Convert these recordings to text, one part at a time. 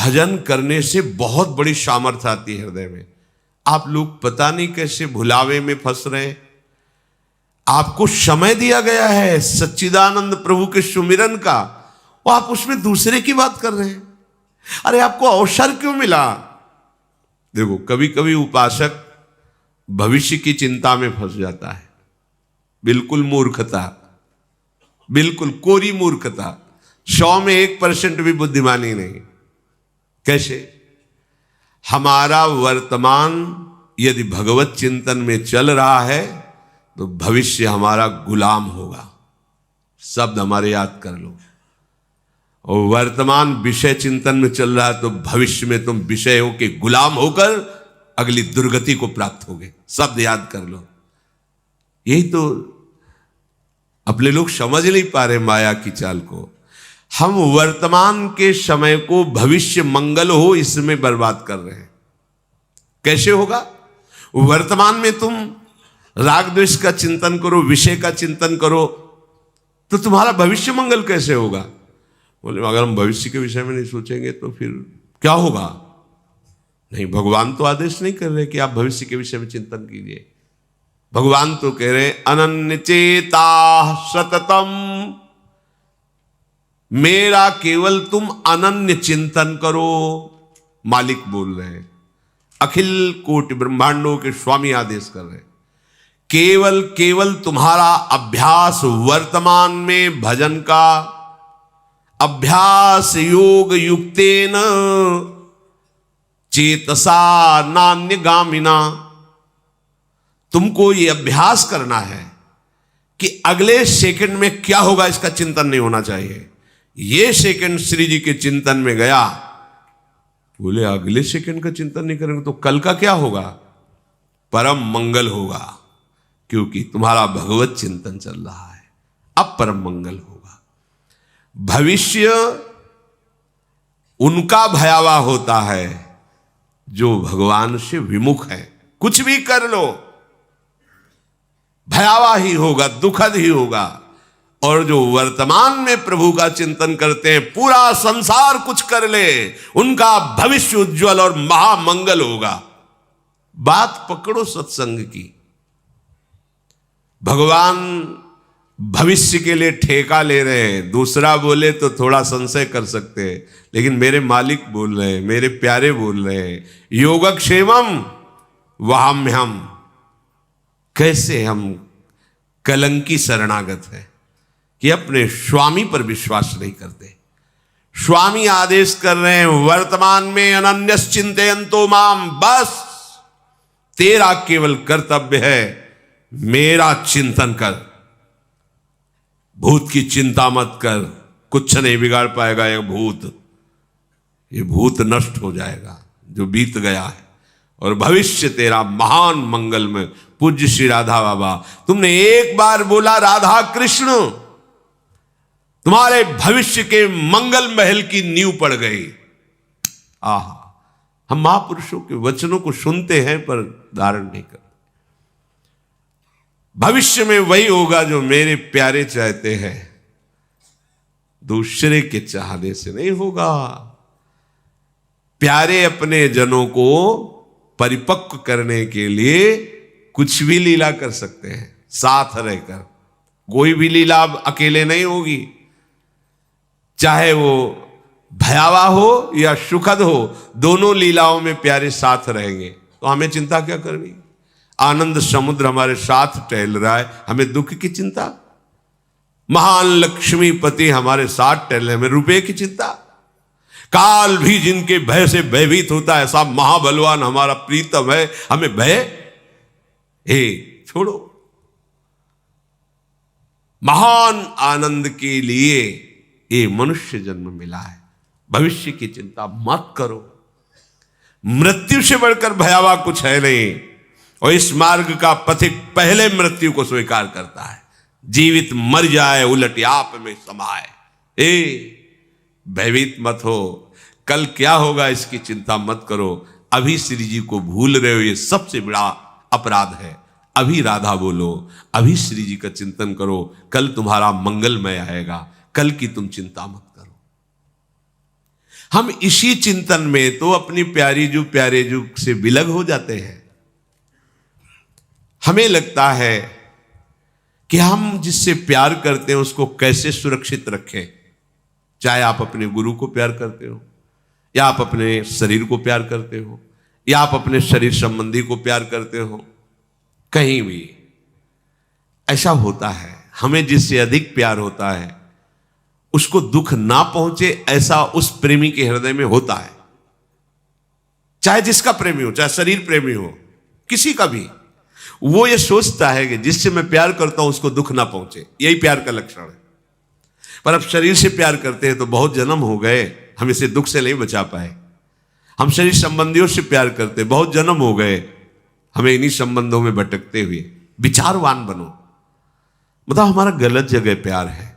भजन करने से बहुत बड़ी सामर्थ्य आती है हृदय में। आप लोग पता नहीं कैसे भुलावे में फंस रहे हैं। आपको समय दिया गया है सच्चिदानंद प्रभु के सुमिरन का, और आप उसमें दूसरे की बात कर रहे हैं। अरे आपको अवसर क्यों मिला? देखो, कभी कभी उपासक भविष्य की चिंता में फंस जाता है। बिल्कुल मूर्खता, बिल्कुल कोरी मूर्खता। 100 में 1% भी बुद्धिमानी नहीं। कैसे? हमारा वर्तमान यदि भगवत चिंतन में चल रहा है तो भविष्य हमारा गुलाम होगा। शब्द हमारे याद कर लो। और वर्तमान विषय चिंतन में चल रहा है तो भविष्य में तुम विषयों के गुलाम होकर अगली दुर्गति को प्राप्त होगे। शब्द याद कर लो। यही तो अपने लोग समझ नहीं पा रहे माया की चाल को। हम वर्तमान के समय को भविष्य मंगल हो इसमें बर्बाद कर रहे हैं। कैसे होगा? वर्तमान में तुम राग द्वेष का चिंतन करो, विषय का चिंतन करो, तो तुम्हारा भविष्य मंगल कैसे होगा? बोले अगर हम भविष्य के विषय में नहीं सोचेंगे तो फिर क्या होगा? नहीं, भगवान तो आदेश नहीं कर रहे कि आप भविष्य के विषय में चिंतन कीजिए। भगवान तो कह रहे अनन्य चेता सततम, मेरा केवल तुम अनन्य चिंतन करो। मालिक बोल रहे हैं, अखिल कोटि ब्रह्मांडों के स्वामी आदेश कर रहे हैं। केवल केवल तुम्हारा अभ्यास वर्तमान में भजन का अभ्यास योग युक्तेन चेतसा नान्य गामिना। तुमको ये अभ्यास करना है कि अगले सेकंड में क्या होगा इसका चिंतन नहीं होना चाहिए। ये सेकंड श्री जी के चिंतन में गया, बोले अगले सेकंड का चिंतन नहीं करेंगे तो कल का क्या होगा? परम मंगल होगा, क्योंकि तुम्हारा भगवत चिंतन चल रहा है। अब परम मंगल होगा। भविष्य उनका भयावह होता है जो भगवान से विमुख है। कुछ भी कर लो भयावह ही होगा, दुखद ही होगा। और जो वर्तमान में प्रभु का चिंतन करते हैं, पूरा संसार कुछ कर ले, उनका भविष्य उज्जवल और महामंगल होगा। बात पकड़ो सत्संग की। भगवान भविष्य के लिए ठेका ले रहे हैं। दूसरा बोले तो थोड़ा संशय कर सकते हैं, लेकिन मेरे मालिक बोल रहे हैं, मेरे प्यारे बोल रहे हैं, योगक्षेमम वहाम्यहम। कैसे हम कलंकी शरणागत है कि अपने स्वामी पर विश्वास नहीं करते। स्वामी आदेश कर रहे हैं वर्तमान में अनन्यस चिंतयन्तो माम, बस तेरा केवल कर्तव्य है मेरा चिंतन कर। भूत की चिंता मत कर, कुछ नहीं बिगाड़ पाएगा ये भूत। ये भूत नष्ट हो जाएगा जो बीत गया है, और भविष्य तेरा महान मंगल में। पूज्य श्री राधा बाबा, तुमने एक बार बोला राधा कृष्ण, तुम्हारे भविष्य के मंगल महल की नींव पड़ गई। आहा, हम महापुरुषों के वचनों को सुनते हैं पर धारण नहीं करते। भविष्य में वही होगा जो मेरे प्यारे चाहते हैं, दूसरे के चाहने से नहीं होगा। प्यारे अपने जनों को परिपक्व करने के लिए कुछ भी लीला कर सकते हैं साथ रहकर। कोई भी लीला अकेले नहीं होगी, चाहे वो भयावह हो या सुखद हो, दोनों लीलाओं में प्यारे साथ रहेंगे। तो हमें चिंता क्या करनी? आनंद समुद्र हमारे साथ टहल रहा है, हमें दुख की चिंता? महान लक्ष्मीपति हमारे साथ टहल रहे, हमें रुपए की चिंता? काल भी जिनके भय से भयभीत होता है, ऐसा महाबलवान हमारा प्रीतम है, हमें भय? छोड़ो। महान आनंद के लिए ये मनुष्य जन्म मिला है। भविष्य की चिंता मत करो। मृत्यु से बढ़कर भयावह कुछ है नहीं, और इस मार्ग का पथिक पहले मृत्यु को स्वीकार करता है। जीवित मर जाए उलट आप में समाए। भयभीत मत हो, कल क्या होगा इसकी चिंता मत करो। अभी श्री जी को भूल रहे हो, ये सबसे बड़ा अपराध है। अभी राधा बोलो, अभी श्री जी का चिंतन करो, कल तुम्हारा मंगलमय आएगा। कल की तुम चिंता मत करो। हम इसी चिंतन में तो अपनी प्यारी जू प्यारे जू से विलग हो जाते हैं। हमें लगता है कि हम जिससे प्यार करते हैं उसको कैसे सुरक्षित रखें। चाहे आप अपने गुरु को प्यार करते हो, या आप अपने शरीर को प्यार करते हो, या आप अपने शरीर संबंधी को प्यार करते हो, कहीं भी ऐसा होता है। हमें जिससे अधिक प्यार होता है उसको दुख ना पहुंचे, ऐसा उस प्रेमी के हृदय में होता है। चाहे जिसका प्रेमी हो, चाहे शरीर प्रेमी हो, किसी का भी, वो ये सोचता है कि जिससे मैं प्यार करता हूं उसको दुख ना पहुंचे। यही प्यार का लक्षण है। पर अब शरीर से प्यार करते हैं तो बहुत जन्म हो गए, हम इसे दुख से नहीं बचा पाए। हम शरीर संबंधियों से प्यार करते, बहुत जन्म हो गए, हमें इन्हीं संबंधों में भटकते हुए। विचारवान बनो, मतलब हमारा गलत जगह प्यार है।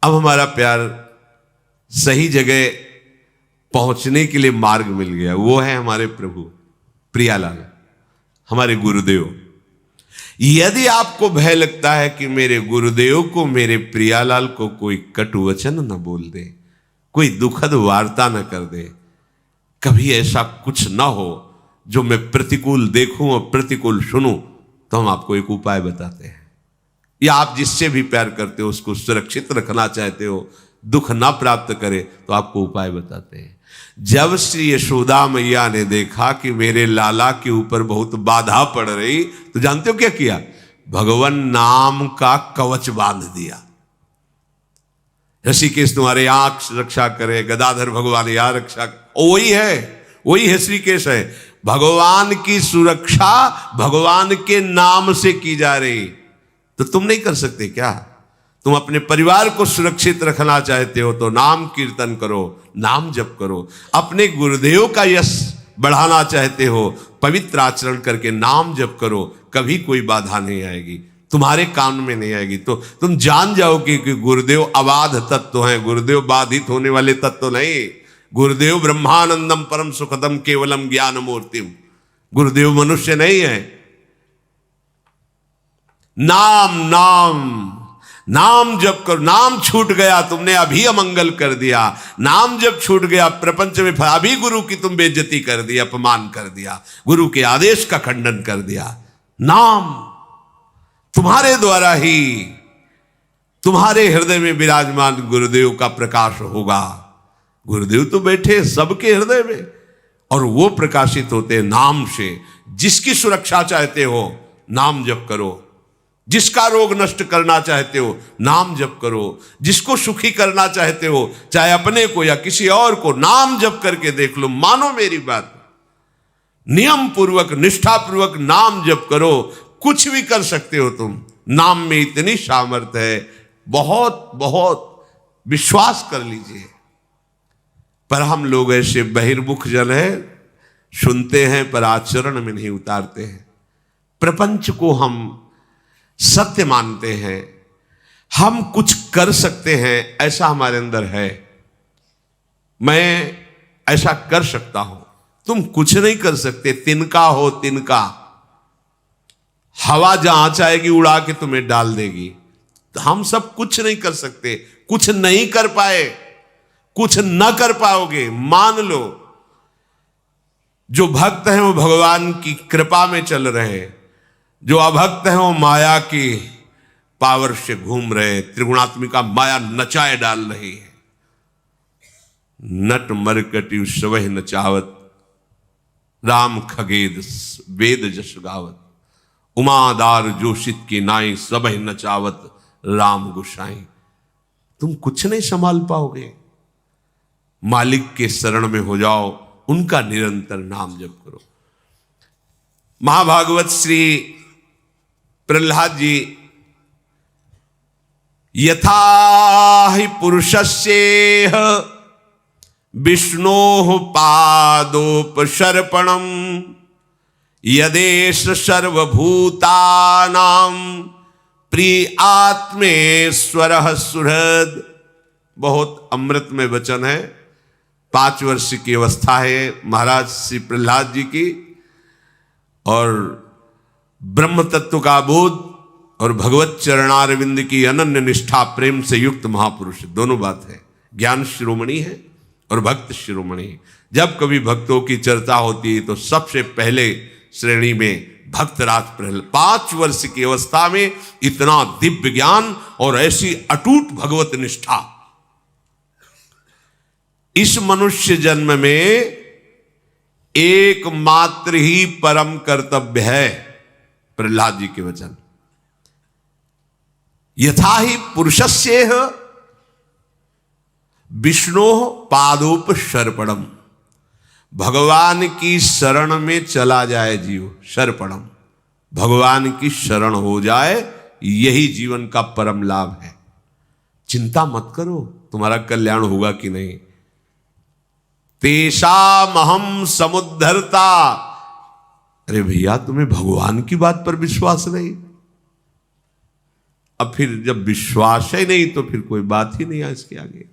अब हमारा प्यार सही जगह पहुंचने के लिए मार्ग मिल गया, वो है हमारे प्रभु प्रियालाल, हमारे गुरुदेव। यदि आपको भय लगता है कि मेरे गुरुदेव को, मेरे प्रियालाल को कोई कटु वचन न बोल दे, कोई दुखद वार्ता न कर दे, कभी ऐसा कुछ ना हो जो मैं प्रतिकूल देखूं और प्रतिकूल सुनूं, तो हम आपको एक उपाय बताते हैं। या आप जिससे भी प्यार करते हो उसको सुरक्षित रखना चाहते हो, दुख ना प्राप्त करे, तो आपको उपाय बताते हैं। जब श्री यशोदा मैया ने देखा कि मेरे लाला के ऊपर बहुत बाधा पड़ रही, तो जानते हो क्या किया? भगवान नाम का कवच बांध दिया। ऋषिकेश तुम्हारे आंख रक्षा करे, गदाधर भगवान यहाँ रक्षा, वही है, वही है ऋषिकेश है। भगवान की सुरक्षा भगवान के नाम से की जा रही, तो तुम नहीं कर सकते क्या? तुम अपने परिवार को सुरक्षित रखना चाहते हो तो नाम कीर्तन करो, नाम जप करो। अपने गुरुदेव का यश बढ़ाना चाहते हो, पवित्र आचरण करके नाम जप करो, कभी कोई बाधा नहीं आएगी, तुम्हारे कान में नहीं आएगी। तो तुम जान जाओगे कि गुरुदेव अबाध तत्व हैं, गुरुदेव बाधित होने वाले तत्व नहीं। गुरुदेव ब्रह्मानंदम परम सुखदम केवलम ज्ञान मूर्तिम, गुरुदेव मनुष्य नहीं है। नाम नाम नाम जप करो। नाम छूट गया तुमने अभी अमंगल कर दिया, नाम जब छूट गया प्रपंच में अभी गुरु की तुम बेइज्जती कर दी, अपमान कर दिया, गुरु के आदेश का खंडन कर दिया। नाम तुम्हारे द्वारा ही तुम्हारे हृदय में विराजमान गुरुदेव का प्रकाश होगा। गुरुदेव तो बैठे सबके हृदय में, और वो प्रकाशित होते नाम से। जिसकी सुरक्षा चाहते हो नाम जप करो, जिसका रोग नष्ट करना चाहते हो नाम जप करो, जिसको सुखी करना चाहते हो चाहे अपने को या किसी और को, नाम जप करके देख लो। मानो मेरी बात, नियम पूर्वक निष्ठा पूर्वक नाम जप करो, कुछ भी कर सकते हो तुम। नाम में इतनी सामर्थ्य है, बहुत बहुत विश्वास कर लीजिए। पर हम लोग ऐसे बहिर्मुख जन हैं, सुनते हैं पर आचरण में नहीं उतारते हैं। प्रपंच को हम सत्य मानते हैं, हम कुछ कर सकते हैं ऐसा हमारे अंदर है। मैं ऐसा कर सकता हूं, तुम कुछ नहीं कर सकते। तिनका हो तिनका, हवा जहां चाहेगी उड़ा के तुम्हें डाल देगी। तो हम सब कुछ नहीं कर सकते, कुछ नहीं कर पाए, कुछ न कर पाओगे, मान लो। जो भक्त हैं वो भगवान की कृपा में चल रहे हैं, जो अभक्त हैं वो माया की पावर से घूम रहे। त्रिगुणात्मिका माया नचाए डाल रही है। नट मरकटी सवह नचावत, राम खगेद वेद जस गावत। उमादार जोशित की नाई सबह नचावत, राम गुसाई। तुम कुछ नहीं संभाल पाओगे। मालिक के शरण में हो जाओ, उनका निरंतर नाम जप करो। महाभागवत श्री प्रहलाद जी, यथा हि पुरुषस्येह विष्णोः पादोपसर्पणम् यदेष सर्वभूतानां प्रिय आत्मेश्वरः सुहृद। बहुत अमृत में वचन है। 5 वर्ष की अवस्था है महाराज श्री प्रहलाद जी की, और ब्रह्म तत्व का बोध और भगवत चरणारविंद की अनन्य निष्ठा प्रेम से युक्त महापुरुष, दोनों बात है। ज्ञान शिरोमणि है और भक्त शिरोमणि। जब कभी भक्तों की चर्चा होती है तो सबसे पहले श्रेणी में भक्तराज प्रहलाद। 5 वर्ष की अवस्था में इतना दिव्य ज्ञान और ऐसी अटूट भगवत निष्ठा। इस मनुष्य जन्म में एकमात्र ही परम कर्तव्य है, प्रहलाद जी के वचन, यथा ही पुरुषस्येह विष्णो पादोपसर्पणम। भगवान की शरण में चला जाए जीव, सर्पणम, भगवान की शरण हो जाए, यही जीवन का परम लाभ है। चिंता मत करो तुम्हारा कल्याण होगा कि नहीं। तेषामहं समुद्धरता। अरे भैया तुम्हें भगवान की बात पर विश्वास नहीं, अब फिर जब विश्वास है नहीं तो फिर कोई बात ही नहीं है इसके आगे।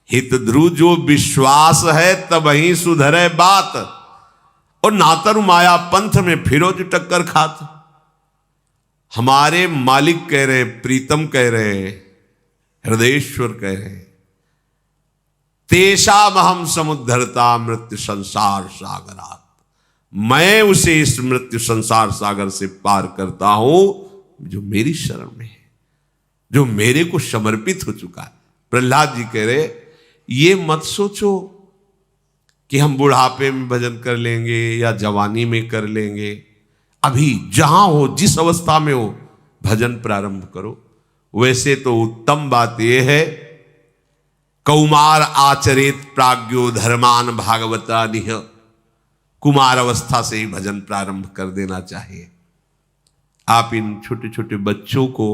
हित ध्रुव जो विश्वास है तब ही सुधरे बात, और नातर माया पंथ में फिरो जो टक्कर खात। हमारे मालिक कह रहे, प्रीतम कह रहे, हृदयेश्वर कह रहे, तेषामहं समुद्धरता मृत्यु संसार सागरात। मैं उसे इस मृत्यु संसार सागर से पार करता हूं जो मेरी शरण में है, जो मेरे को समर्पित हो चुका है। प्रहलाद जी कह रहे, ये मत सोचो कि हम बुढ़ापे में भजन कर लेंगे या जवानी में कर लेंगे। अभी जहां हो, जिस अवस्था में हो, भजन प्रारंभ करो। वैसे तो उत्तम बात यह है, कौमार आचरित प्राज्ञो धर्मान भागवता निह। कुमार अवस्था से ही भजन प्रारंभ कर देना चाहिए। आप इन छोटे छोटे बच्चों को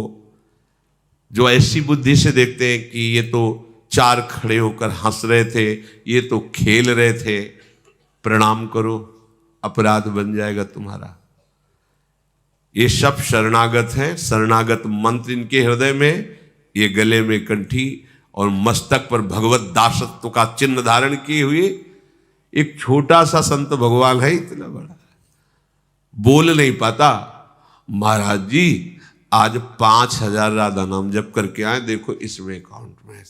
जो ऐसी बुद्धि से देखते हैं कि ये तो 4 खड़े होकर हंस रहे थे, ये तो खेल रहे थे, प्रणाम करो, अपराध बन जाएगा तुम्हारा। ये सब शरणागत हैं। शरणागत मंत्र इनके हृदय में, ये गले में कंठी और मस्तक पर भगवत दासत्व का चिन्ह धारण किए हुए एक छोटा सा संत भगवान है, इतना बड़ा बोल नहीं पाता। महाराज जी आज 5000 राधा नाम जप करके आए, देखो इसमें अकाउंट में